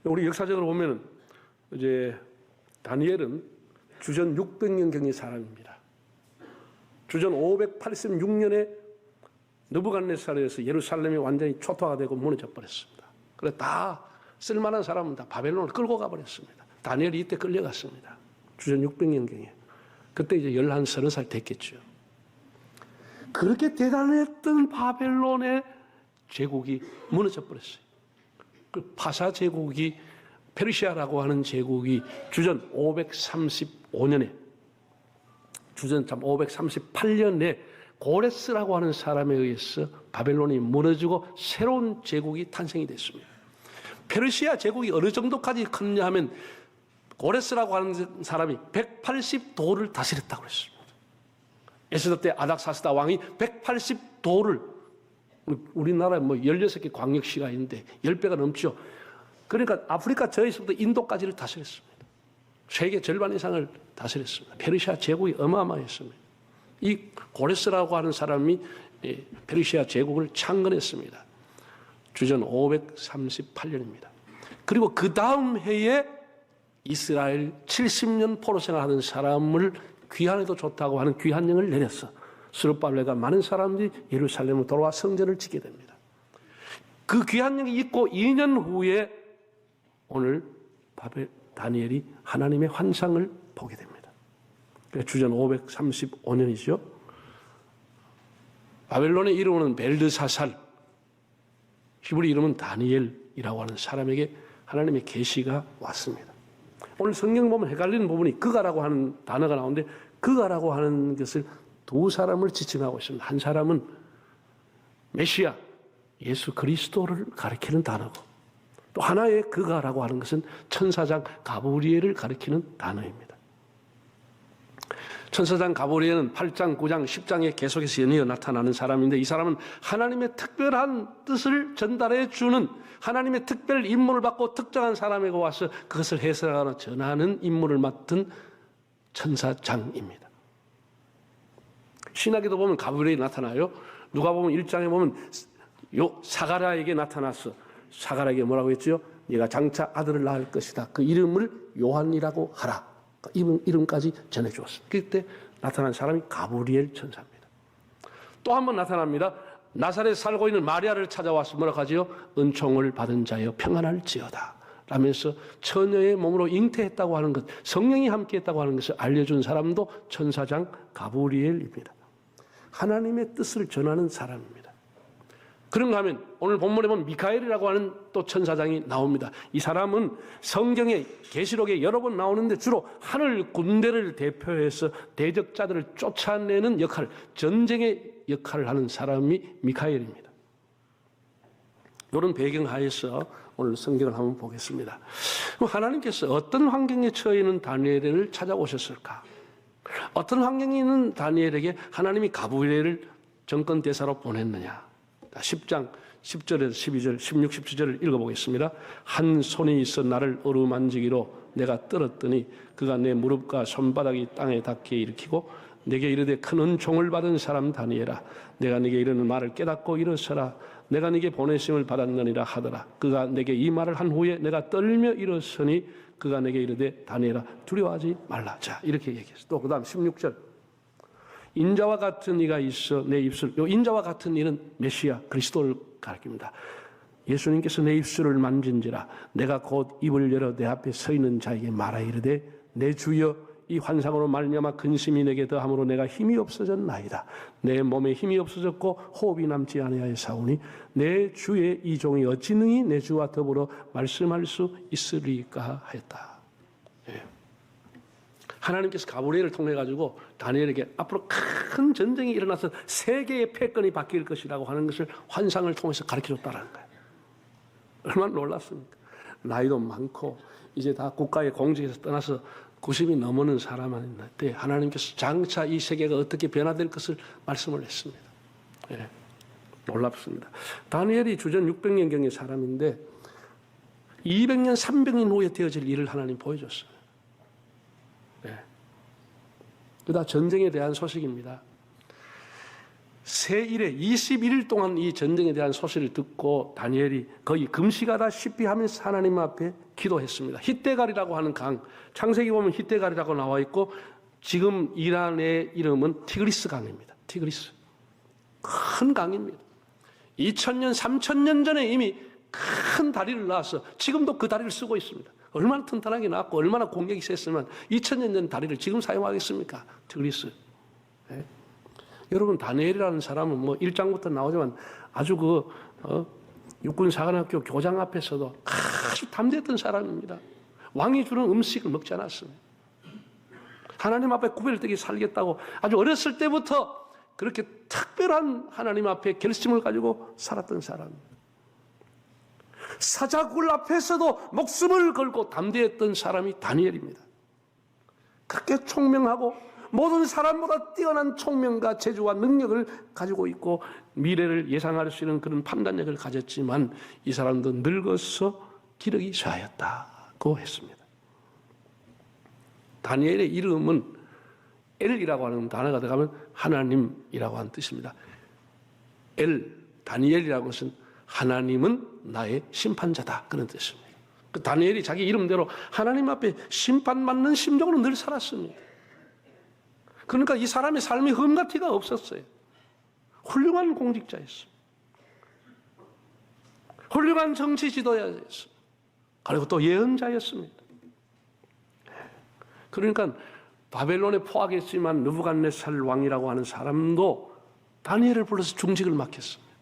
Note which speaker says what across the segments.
Speaker 1: 우리 역사적으로 보면 이제 다니엘은 주전 600년경의 사람입니다. 주전 586년에 느부갓네살에서 예루살렘이 완전히 초토화가 되고 무너져 버렸습니다. 그래서 다 쓸만한 사람은 다 바벨론을 끌고 가버렸습니다. 다니엘이 이때 끌려갔습니다. 주전 600년경에. 그때 이제 30살 됐겠죠. 그렇게 대단했던 바벨론의 제국이 무너져 버렸어요. 그 파사 제국이, 페르시아라고 하는 제국이 주전 538년에 고레스라고 하는 사람에 의해서 바벨론이 무너지고 새로운 제국이 탄생이 됐습니다. 페르시아 제국이 어느 정도까지 컸냐 하면 고레스라고 하는 사람이 180도를 다스렸다고 그랬습니다. 에스더 때 아닥사스다 왕이 180도를, 우리나라에 뭐 16개 광역시가 있는데 10배가 넘죠. 그러니까 아프리카 저에서부터 인도까지를 다스렸습니다. 세계 절반 이상을 다스렸습니다. 페르시아 제국이 어마어마했습니다. 이 고레스라고 하는 사람이 페르시아 제국을 창건했습니다. 주전 538년입니다. 그리고 그 다음 해에 이스라엘 70년 포로 생활하는 사람을 귀환해도 좋다고 하는 귀환령을 내렸어. 스룹바벨과 많은 사람들이 예루살렘으로 돌아와 성전을 짓게 됩니다. 그 귀환령이 있고 2년 후에 오늘 다니엘이 하나님의 환상을 보게 됩니다. 주전 535년이죠. 바벨론의 이름은 벨드사살, 히브리 이름은 다니엘이라고 하는 사람에게 하나님의 계시가 왔습니다. 오늘 성경 보면 헷갈리는 부분이 그가라고 하는 단어가 나오는데, 그가라고 하는 것을 두 사람을 지칭하고 있습니다. 한 사람은 메시아, 예수 그리스도를 가리키는 단어고, 또 하나의 그가라고 하는 것은 천사장 가브리엘을 가리키는 단어입니다. 천사장 가브리엘은 8장, 9장, 10장에 계속해서 연이어 나타나는 사람인데, 이 사람은 하나님의 특별한 뜻을 전달해 주는, 하나님의 특별 임무를 받고 특정한 사람에게 와서 그것을 해석하거나 전하는 임무를 맡은 천사장입니다. 신학에도 보면 가브리엘이 나타나요. 누가 보면 1장에 보면 사가랴에게 나타났어. 사가랴에게 뭐라고 했죠? 네가 장차 아들을 낳을 것이다. 그 이름을 요한이라고 하라. 이름까지 전해주었습니다. 그때 나타난 사람이 가브리엘 천사입니다. 또 한 번 나타납니다. 나사렛에 살고 있는 마리아를 찾아와서 뭐라고 하지요? 은총을 받은 자여 평안할지어다 라면서 처녀의 몸으로 잉태했다고 하는 것, 성령이 함께했다고 하는 것을 알려준 사람도 천사장 가브리엘입니다. 하나님의 뜻을 전하는 사람입니다. 그런가 하면 오늘 본문에 보면 미카엘이라고 하는 또 천사장이 나옵니다. 이 사람은 성경에, 계시록에 여러 번 나오는데 주로 하늘 군대를 대표해서 대적자들을 쫓아내는 역할, 전쟁의 역할을 하는 사람이 미카엘입니다. 이런 배경하에서 오늘 성경을 한번 보겠습니다. 하나님께서 어떤 환경에 처해 있는 다니엘을 찾아오셨을까? 어떤 환경에 있는 다니엘에게 하나님이 가브리엘을 정권 대사로 보냈느냐? 10장 10절에서 12절, 16, 17절을 읽어보겠습니다. 한 손이 있어 나를 어루만지기로 내가 떨었더니 그가 내 무릎과 손바닥이 땅에 닿게 일으키고 내게 이르되 큰 은총을 받은 사람 다니엘아, 내가 네게 이르는 말을 깨닫고 일어서라. 내가 네게 보내심을 받았느니라 하더라. 그가 내게 이 말을 한 후에 내가 떨며 일어서니 그가 내게 이르되 다니엘아 두려워하지 말라. 자, 이렇게 얘기했어요. 또 그 다음 16절. 인자와 같은 이가 있어 내 입술, 요 인자와 같은 이는 메시아 그리스도를 가리킵니다. 예수님께서 내 입술을 만진지라 내가 곧 입을 열어 내 앞에 서 있는 자에게 말하 이르되 내 주여 이 환상으로 말미암아 근심이 내게 더함으로 내가 힘이 없어졌나이다. 내 몸에 힘이 없어졌고 호흡이 남지 아니하였사오니 내 주의 이 종이 어찌 능히 내 주와 더불어 말씀할 수 있으리까 하였다. 예. 하나님께서 가브리엘을 통해 가지고 다니엘에게 앞으로 큰 전쟁이 일어나서 세계의 패권이 바뀔 것이라고 하는 것을 환상을 통해서 가르쳐줬다는 거예요. 얼마나 놀랐습니까? 나이도 많고 이제 다 국가의 공직에서 떠나서 90이 넘는 사람한테 하나님께서 장차 이 세계가 어떻게 변화될 것을 말씀을 했습니다. 예, 놀랍습니다. 다니엘이 주전 600년경의 사람인데 200년, 300년 후에 되어질 일을 하나님 보여줬어요. 네. 그다 전쟁에 대한 소식입니다. 새 일에 21일 동안 이 전쟁에 대한 소식을 듣고 다니엘이 거의 금식하다시피 하면서 하나님 앞에 기도했습니다. 히데갈이라고 하는 강, 창세기 보면 히데갈이라고 나와 있고 지금 이란의 이름은 티그리스 강입니다. 티그리스. 큰 강입니다. 2000년, 3000년 전에 이미 큰 다리를 놔서 지금도 그 다리를 쓰고 있습니다. 얼마나 튼튼하게 나왔고 얼마나 공격이 셌으면 2000년 전 다리를 지금 사용하겠습니까? 티그리스. 네? 여러분 다니엘이라는 사람은 뭐 1장부터 나오지만 아주 육군사관학교 교장 앞에서도 아주 담대했던 사람입니다. 왕이 주는 음식을 먹지 않았습니다. 하나님 앞에 구별되게 살겠다고 아주 어렸을 때부터 그렇게 특별한 하나님 앞에 결심을 가지고 살았던 사람입니다. 사자굴 앞에서도 목숨을 걸고 담대했던 사람이 다니엘입니다. 그렇게 총명하고 모든 사람보다 뛰어난 총명과 재주와 능력을 가지고 있고 미래를 예상할 수 있는 그런 판단력을 가졌지만 이 사람도 늙어서 기력이 쇠하였다고 했습니다. 다니엘의 이름은 엘이라고 하는 단어가 들어가면 하나님이라고 하는 뜻입니다. 다니엘이라는 것은 하나님은 나의 심판자다 그런 뜻입니다. 그 다니엘이 자기 이름대로 하나님 앞에 심판받는 심정으로 늘 살았습니다. 그러니까 이 사람의 삶이 흠과 티가 없었어요. 훌륭한 공직자였습니다. 훌륭한 정치 지도자였습니다. 그리고 또 예언자였습니다. 그러니까 바벨론에 포악했지만 느부갓네살 왕이라고 하는 사람도 다니엘을 불러서 중직을 맡겼습니다.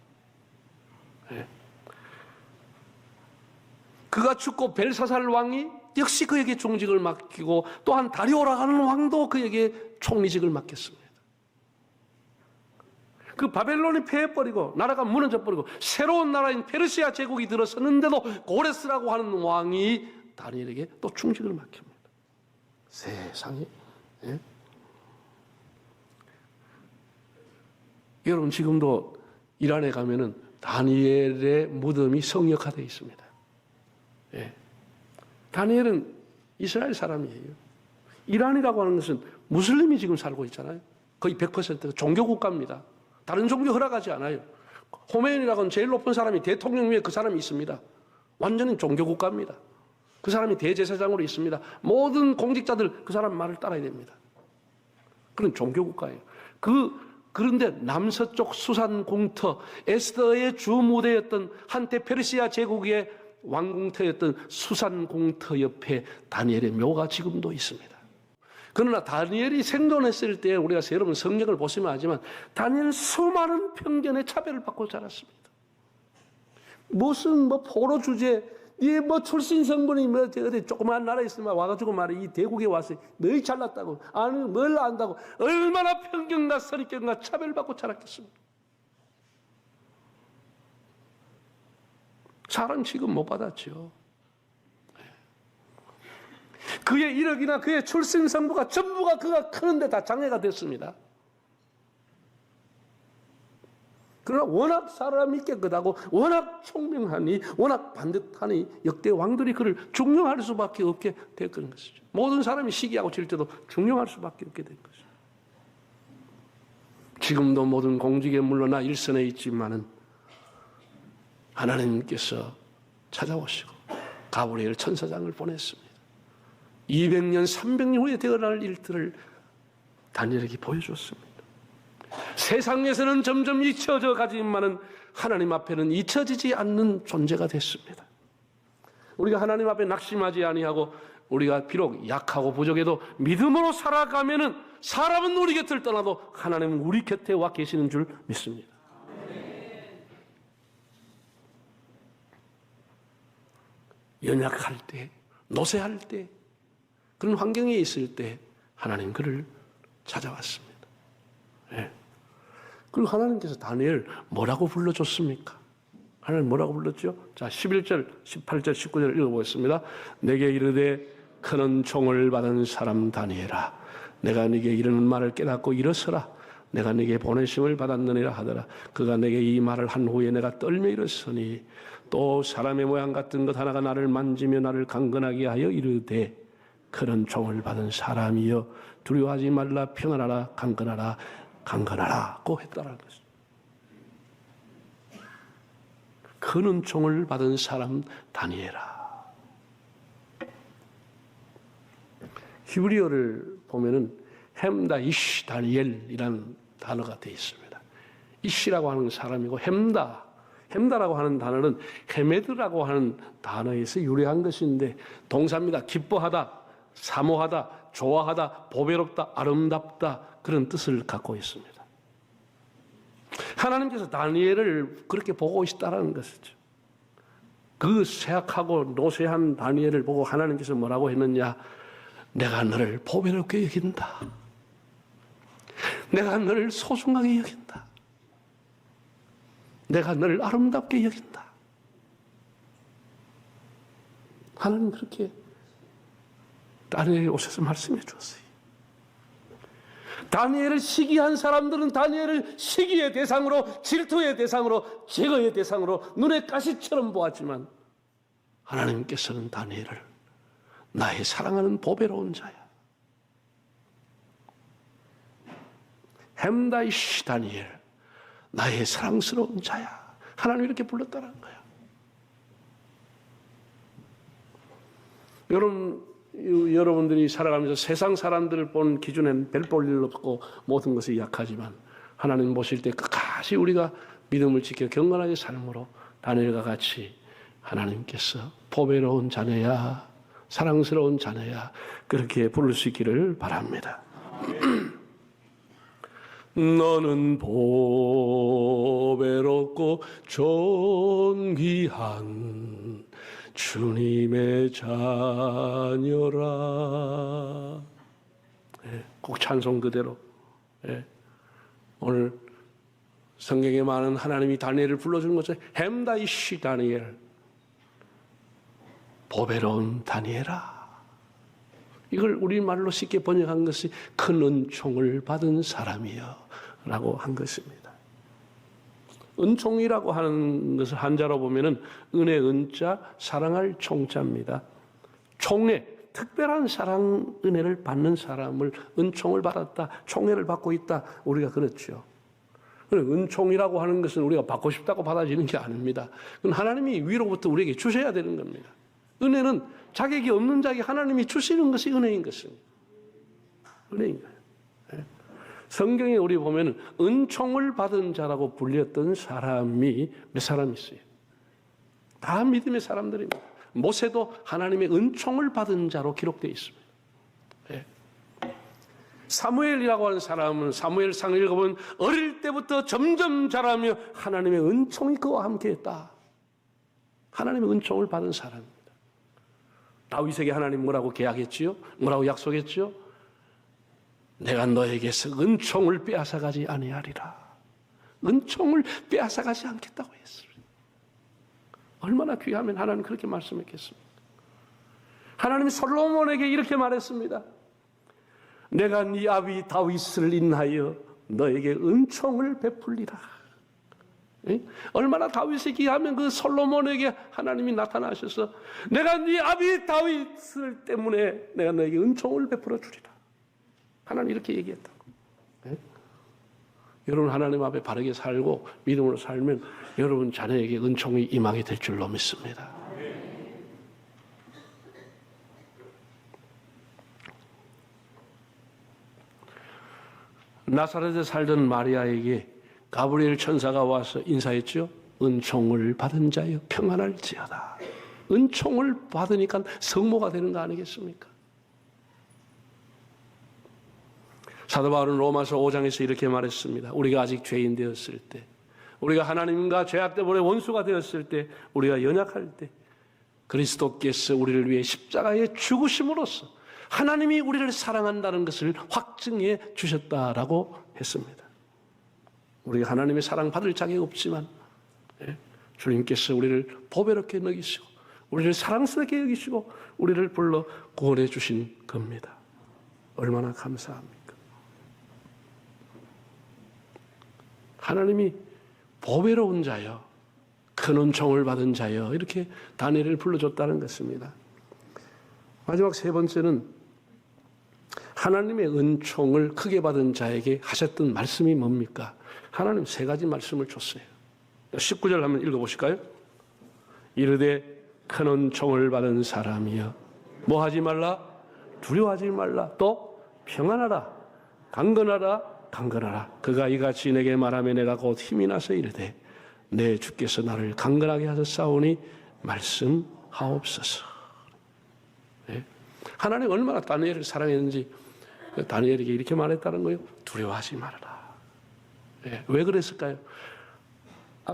Speaker 1: 그가 죽고 벨사살 왕이 역시 그에게 중직을 맡기고 또한 다리오라는 왕도 그에게 총리직을 맡겼습니다. 그 바벨론이 패해버리고 나라가 무너져버리고 새로운 나라인 페르시아 제국이 들어섰는데도 고레스라고 하는 왕이 다니엘에게 또 중직을 맡깁니다. 세상에. 예? 여러분 지금도 이란에 가면은 다니엘의 무덤이 성역화되어 있습니다. 예. 다니엘은 이스라엘 사람이에요. 이란이라고 하는 것은 무슬림이 지금 살고 있잖아요. 거의 100%가 종교 국가입니다. 다른 종교 허락하지 않아요. 호메인이라고 하는 제일 높은 사람이 대통령 위에 그 사람이 있습니다. 완전히 종교 국가입니다. 그 사람이 대제사장으로 있습니다. 모든 공직자들 그 사람 말을 따라야 됩니다. 그런 종교 국가예요. 그런데 남서쪽 수산 공터, 에스더의 주 무대였던 한때 페르시아 제국의 왕궁터였던 수산 공터 옆에 다니엘의 묘가 지금도 있습니다. 그러나 다니엘이 생존했을 때 우리가 여러분 성경을 보시면 알지만 다니엘은 수많은 편견에 차별을 받고 자랐습니다. 무슨 포로 주제, 이 출신 성분이 어디 조그만 나라에 있으면 와가지고 말해 이 대국에 와서 너희 잘났다고 아니 뭘 안다고 얼마나 편견과 선입견과 차별받고 자랐겠습니까? 사랑 지금 못 받았죠. 그의 이력이나 그의 출신 성부가 전부가 그가 크는데 다 장애가 됐습니다. 그러나 워낙 사람이 깨끗하고 워낙 총명하니 워낙 반듯하니 역대 왕들이 그를 중용할 수밖에 없게 됐던 것이죠. 모든 사람이 시기하고 질 때도 중용할 수밖에 없게 된 것이죠. 지금도 모든 공직에 물러나 일선에 있지만은 하나님께서 찾아오시고 가브리엘 천사장을 보냈습니다. 200년, 300년 후에 되어날 일들을 다니엘에게 보여줬습니다. 세상에서는 점점 잊혀져 가지만은 하나님 앞에는 잊혀지지 않는 존재가 됐습니다. 우리가 하나님 앞에 낙심하지 아니하고 우리가 비록 약하고 부족해도 믿음으로 살아가면은 사람은 우리 곁을 떠나도 하나님은 우리 곁에 와 계시는 줄 믿습니다. 연약할 때, 노쇠할 때, 그런 환경에 있을 때 하나님 그를 찾아왔습니다. 네. 그리고 하나님께서 다니엘 뭐라고 불러줬습니까? 하나님 뭐라고 불렀죠? 자, 11절, 18절, 19절 읽어보겠습니다. 내게 이르되 크는 총을 받은 사람 다니엘아, 내가 네게 이르는 말을 깨닫고 일어서라. 내가 네게 보내심을 받았느니라 하더라. 그가 내게 이 말을 한 후에 내가 떨며 일어서니 또 사람의 모양 같은 것 하나가 나를 만지며 나를 강건하게 하여 이르되 그런 총을 받은 사람이여 두려워하지 말라. 평안하라. 강건하라. 강건하라고 했다라는 것입니다. 큰 은총을 받은 사람 다니엘아. 히브리어를 보면은 햄다 이시 다니엘이라는 단어가 되어 있습니다. 이시라고 하는 사람이고 햄다라고 하는 단어는 헤메드라고 하는 단어에서 유래한 것인데 동사입니다. 기뻐하다, 사모하다, 좋아하다, 보배롭다, 아름답다 그런 뜻을 갖고 있습니다. 하나님께서 다니엘을 그렇게 보고 있다는 것이죠. 그 쇠약하고 노쇠한 다니엘을 보고 하나님께서 뭐라고 했느냐? 내가 너를 보배롭게 여긴다. 내가 너를 소중하게 여긴다. 내가 너를 아름답게 여긴다. 하나님 그렇게 다니엘에 오셔서 말씀해 주었어요. 다니엘을 시기한 사람들은 다니엘을 시기의 대상으로, 질투의 대상으로, 제거의 대상으로 눈에 가시처럼 보았지만 하나님께서는 다니엘을 나의 사랑하는 보배로운 자야. 햄다이시 다니엘, 나의 사랑스러운 자야. 하나님 이렇게 불렀다는 거야. 여러분들이 살아가면서 세상 사람들을 본 기준엔 별 볼 일 없고 모든 것이 약하지만 하나님 보실 때 끝까지 우리가 믿음을 지켜 경건하게 삶으로 다니엘과 같이 하나님께서 보배로운 자녀야, 사랑스러운 자녀야 그렇게 부를 수 있기를 바랍니다. 너는 보배롭고 존귀한 주님의 자녀라. 꼭 찬송 그대로. 오늘 성경에 많은 하나님이 다니엘을 불러주는 것은 햄다이시 다니엘, 보배로운 다니엘아. 이걸 우리말로 쉽게 번역한 것이 큰 은총을 받은 사람이여 라고 한 것입니다. 은총이라고 하는 것을 한자로 보면은 은혜 은자, 사랑할 총자입니다. 총애, 특별한 사랑 은혜를 받는 사람을 은총을 받았다, 총애를 받고 있다, 우리가 그렇죠. 은총이라고 하는 것은 우리가 받고 싶다고 받아지는 게 아닙니다. 그건 하나님이 위로부터 우리에게 주셔야 되는 겁니다. 은혜는 자격이 없는 자에게 하나님이 주시는 것이 은혜인 것입니다. 은혜인 거예요. 성경에 우리 보면 은총을 받은 자라고 불렸던 사람이 몇 사람 있어요? 다 믿음의 사람들입니다. 모세도 하나님의 은총을 받은 자로 기록되어 있습니다. 사무엘이라고 하는 사람은 사무엘상을 읽어보면 어릴 때부터 점점 자라며 하나님의 은총이 그와 함께했다. 하나님의 은총을 받은 사람입니다. 다윗에게 하나님 뭐라고 계약했지요? 뭐라고 약속했지요? 내가 너에게서 은총을 빼앗아가지 아니하리라. 은총을 빼앗아가지 않겠다고 했습니다. 얼마나 귀하면 하나님 그렇게 말씀했겠습니까? 하나님이 솔로몬에게 이렇게 말했습니다. 내가 네 아비 다윗을 인하여 너에게 은총을 베풀리라. 얼마나 다윗이 귀하면 그 솔로몬에게 하나님이 나타나셔서 내가 네 아비 다윗을 때문에 내가 너에게 은총을 베풀어 주리라. 하나님 이렇게 얘기했다고. 여러분 하나님 앞에 바르게 살고 믿음으로 살면 여러분 자녀에게 은총이 임하게 될 줄로 믿습니다. 나사렛에 살던 마리아에게 가브리엘 천사가 와서 인사했죠. 은총을 받은 자여 평안할지어다. 은총을 받으니까 성모가 되는 거 아니겠습니까? 사도 바울은 로마서 5장에서 이렇게 말했습니다. 우리가 아직 죄인 되었을 때, 우리가 하나님과 죄악 때문에 원수가 되었을 때, 우리가 연약할 때 그리스도께서 우리를 위해 십자가에 죽으심으로써 하나님이 우리를 사랑한다는 것을 확증해 주셨다라고 했습니다. 우리가 하나님의 사랑 받을 자격이 없지만 주님께서 우리를 보배롭게 여기시고 우리를 사랑스럽게 여기시고 우리를 불러 구원해 주신 겁니다. 얼마나 감사합니까? 하나님이 보배로운 자여, 큰 은총을 받은 자여 이렇게 다니엘을 불러줬다는 것입니다. 마지막 세 번째는 하나님의 은총을 크게 받은 자에게 하셨던 말씀이 뭡니까? 하나님 세 가지 말씀을 줬어요. 19절 한번 읽어보실까요? 이르되 큰 총을 받은 사람이여 뭐 하지 말라? 두려워하지 말라. 또 평안하라. 강건하라. 강건하라. 그가 이같이 내게 말하며 내가 곧 힘이 나서 이르되 내 주께서 나를 강건하게 하셨사오니 말씀하옵소서. 네? 하나님 얼마나 다니엘을 사랑했는지 다니엘에게 이렇게 말했다는 거예요. 두려워하지 말아라. 네. 왜 그랬을까요?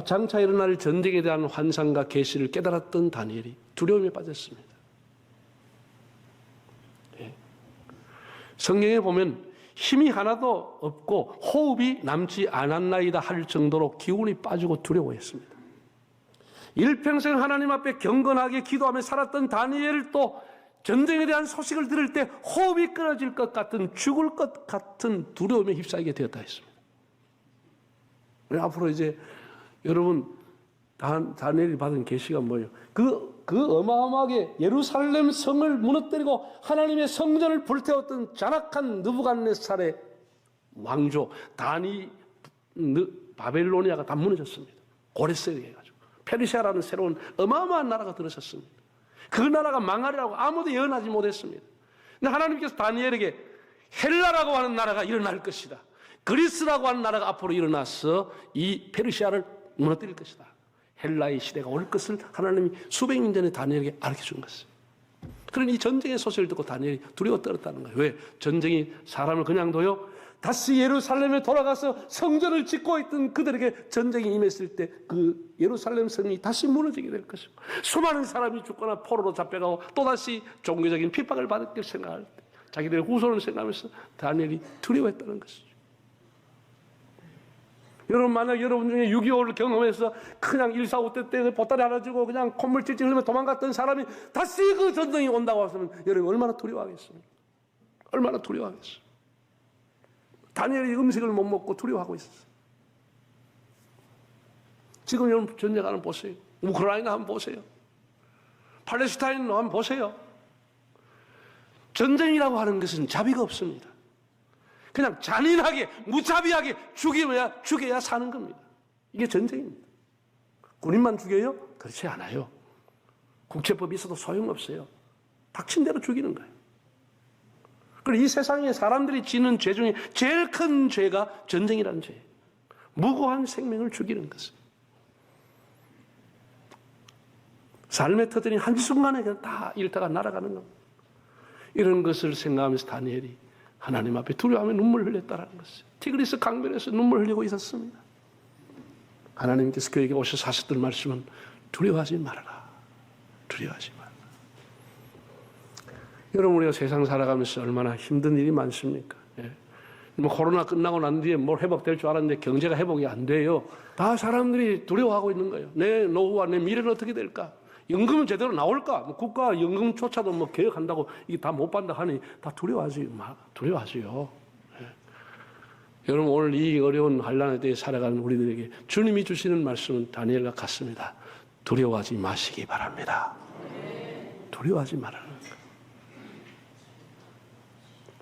Speaker 1: 장차 일어날 전쟁에 대한 환상과 계시를 깨달았던 다니엘이 두려움에 빠졌습니다. 네. 성경에 보면 힘이 하나도 없고 호흡이 남지 않았나이다 할 정도로 기운이 빠지고 두려워했습니다. 일평생 하나님 앞에 경건하게 기도하며 살았던 다니엘을 또 전쟁에 대한 소식을 들을 때 호흡이 끊어질 것 같은 죽을 것 같은 두려움에 휩싸이게 되었다 했습니다. 앞으로 이제 여러분 다니엘이 받은 계시가 뭐예요? 그 어마어마하게 예루살렘 성을 무너뜨리고 하나님의 성전을 불태웠던 잔악한 느부갓네살의 왕조 바벨로니아가 다 무너졌습니다. 고레스에 해가지고 페르시아라는 새로운 어마어마한 나라가 들어섰습니다. 그 나라가 망하리라고 아무도 예언하지 못했습니다. 근데 하나님께서 다니엘에게 헬라라고 하는 나라가 일어날 것이다. 그리스라고 하는 나라가 앞으로 일어나서 이 페르시아를 무너뜨릴 것이다. 헬라의 시대가 올 것을 하나님이 수백 년 전에 다니엘에게 알려준 것이에요. 그러니 이 전쟁의 소식을 듣고 다니엘이 두려워 떨었다는 거예요. 왜? 전쟁이 사람을 그냥 둬요? 다시 예루살렘에 돌아가서 성전을 짓고 있던 그들에게 전쟁이 임했을 때 그 예루살렘 성이 다시 무너지게 될 것이고 수많은 사람이 죽거나 포로로 잡혀가고 또다시 종교적인 핍박을 받을 걸 생각할 때 자기들의 후손을 생각하면서 다니엘이 두려워했다는 것이죠. 여러분 만약 여러분 중에 6.25를 경험해서 그냥 1.4.5때 때 보따리 하나 주고 그냥 콧물 찔찔 흘리며 도망갔던 사람이 다시 그 전쟁이 온다고 하면 여러분 얼마나 두려워하겠습니까? 얼마나 두려워하겠어요. 다니엘이 음식을 못 먹고 두려워하고 있었어요. 지금 여러분 전쟁 한번 보세요. 우크라이나 한번 보세요. 팔레스타인 한번 보세요. 전쟁이라고 하는 것은 자비가 없습니다. 그냥 잔인하게 무자비하게 죽여야 사는 겁니다. 이게 전쟁입니다. 군인만 죽여요? 그렇지 않아요. 국제법이 있어도 소용없어요. 닥친 대로 죽이는 거예요. 그리고 이 세상에 사람들이 지는 죄 중에 제일 큰 죄가 전쟁이라는 죄예요. 무고한 생명을 죽이는 것은. 삶의 터전이 한순간에 그냥 다 잃다가 날아가는 겁니다. 이런 것을 생각하면서 다니엘이 하나님 앞에 두려워하며 눈물을 흘렸다는 것이에요. 티그리스 강변에서 눈물 흘리고 있었습니다. 하나님께서 그에게 오셔서 하셨던 말씀은 두려워하지 말아라. 두려워하지 말아라. 여러분 우리가 세상 살아가면서 얼마나 힘든 일이 많습니까? 예. 뭐 코로나 끝나고 난 뒤에 뭘 회복될 줄 알았는데 경제가 회복이 안 돼요. 다 사람들이 두려워하고 있는 거예요. 내 노후와 내 미래는 어떻게 될까? 연금은 제대로 나올까? 뭐 국가 연금조차도 뭐 개혁한다고 이게 다 못 받는다 하니 다 두려워하지요. 예. 여러분 오늘 이 어려운 환난에 대해 살아가는 우리들에게 주님이 주시는 말씀은 다니엘과 같습니다. 두려워하지 마시기 바랍니다. 두려워하지 말아라.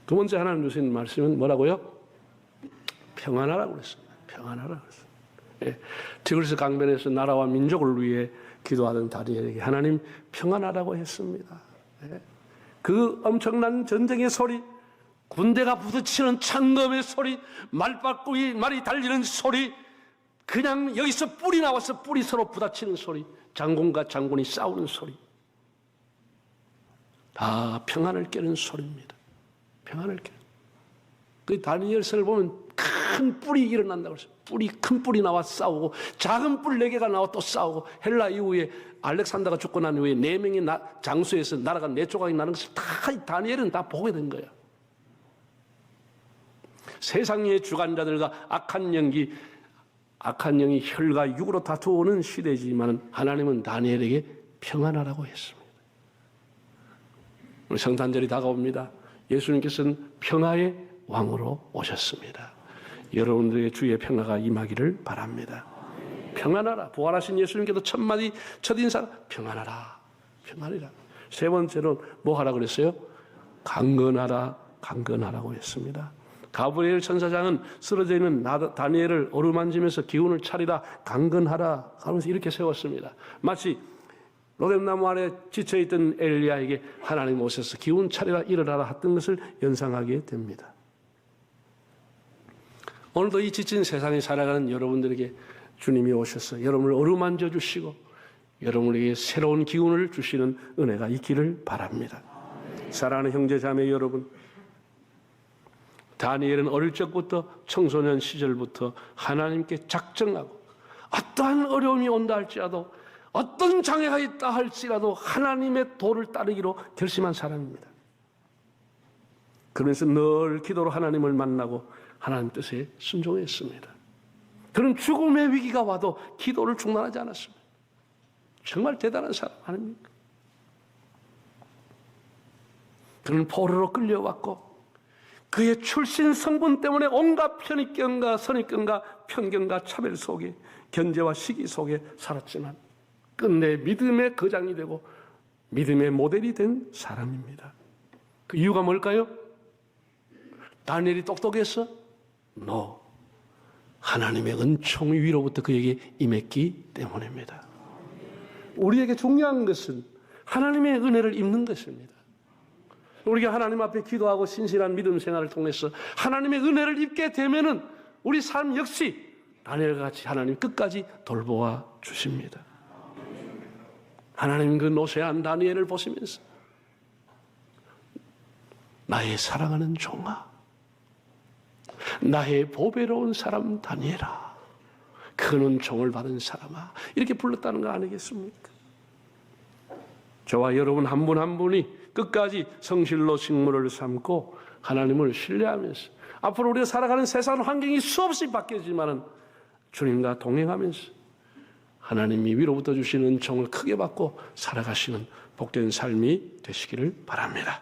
Speaker 1: 두 번째 하나님 주신 말씀은 뭐라고요? 평안하라고 그랬습니다. 평안하라고 그랬습니다. 예. 티그리스 강변에서 나라와 민족을 위해 기도하던 다니엘에게 하나님 평안하라고 했습니다. 예. 그 엄청난 전쟁의 소리, 군대가 부딪히는 창검의 소리, 말이 달리는 소리, 그냥 여기서 뿔이 나와서 뿔이 서로 부딪히는 소리, 장군과 장군이 싸우는 소리, 다 평안을 깨는 소리입니다. 평안을 깨는. 그 다니엘서를 보면 큰 뿔이 일어난다고 그랬어요. 큰 뿔이 나와 싸우고 작은 뿔 4개가 나와 또 싸우고 헬라 이후에 알렉산더가 죽고 난 후에 4명의 장수에서 나라가 4조각이 나는 것을 다 다니엘은 다 보게 된 거예요. 세상의 주관자들과 악한 영이 혈과 육으로 다투어오는 시대지만 하나님은 다니엘에게 평안하라고 했습니다. 우리 성탄절이 다가옵니다. 예수님께서는 평화의 왕으로 오셨습니다. 여러분들에게 주의 평화가 임하기를 바랍니다. 평안하라. 부활하신 예수님께도 첫 인사가 평안하라. 평안이라. 세 번째로 뭐 하라 그랬어요? 강건하라. 강건하라고 했습니다. 가브리엘 천사장은 쓰러져 있는 다니엘을 어루만지면서 기운을 차리라. 강건하라 하면서 이렇게 세웠습니다. 마치 로뎀나무 아래 지쳐있던 엘리야에게 하나님 오셔서 기운 차리라 일어나라 했던 것을 연상하게 됩니다. 오늘도 이 지친 세상에 살아가는 여러분들에게 주님이 오셔서 여러분을 어루만져 주시고 여러분에게 새로운 기운을 주시는 은혜가 있기를 바랍니다. 사랑하는 형제 자매 여러분, 다니엘은 어릴 적부터 청소년 시절부터 하나님께 작정하고 어떠한 어려움이 온다 할지라도 어떤 장애가 있다 할지라도 하나님의 도를 따르기로 결심한 사람입니다. 그러면서 늘 기도로 하나님을 만나고 하나님 뜻에 순종했습니다. 그는 죽음의 위기가 와도 기도를 중단하지 않았습니다. 정말 대단한 사람 아닙니까? 그는 포로로 끌려왔고 그의 출신 성분 때문에 온갖 편익견과 선입견과 편견과 차별 속에 견제와 시기 속에 살았지만 끝내 믿음의 거장이 되고 믿음의 모델이 된 사람입니다. 그 이유가 뭘까요? 다니엘이 똑똑했어? No. 하나님의 은총이 위로부터 그에게 임했기 때문입니다. 우리에게 중요한 것은 하나님의 은혜를 입는 것입니다. 우리가 하나님 앞에 기도하고 신실한 믿음 생활을 통해서 하나님의 은혜를 입게 되면은 우리 삶 역시 다니엘과 같이 하나님 끝까지 돌보아 주십니다. 하나님 그 노쇠한 다니엘을 보시면서 나의 사랑하는 종아, 나의 보배로운 사람 다니엘아, 그는 종을 받은 사람아, 이렇게 불렀다는 거 아니겠습니까? 저와 여러분 한 분 한 분이 끝까지 성실로 식물을 삼고 하나님을 신뢰하면서 앞으로 우리가 살아가는 세상 환경이 수없이 바뀌지만은 주님과 동행하면서 하나님이 위로부터 주시는 은총을 크게 받고 살아가시는 복된 삶이 되시기를 바랍니다.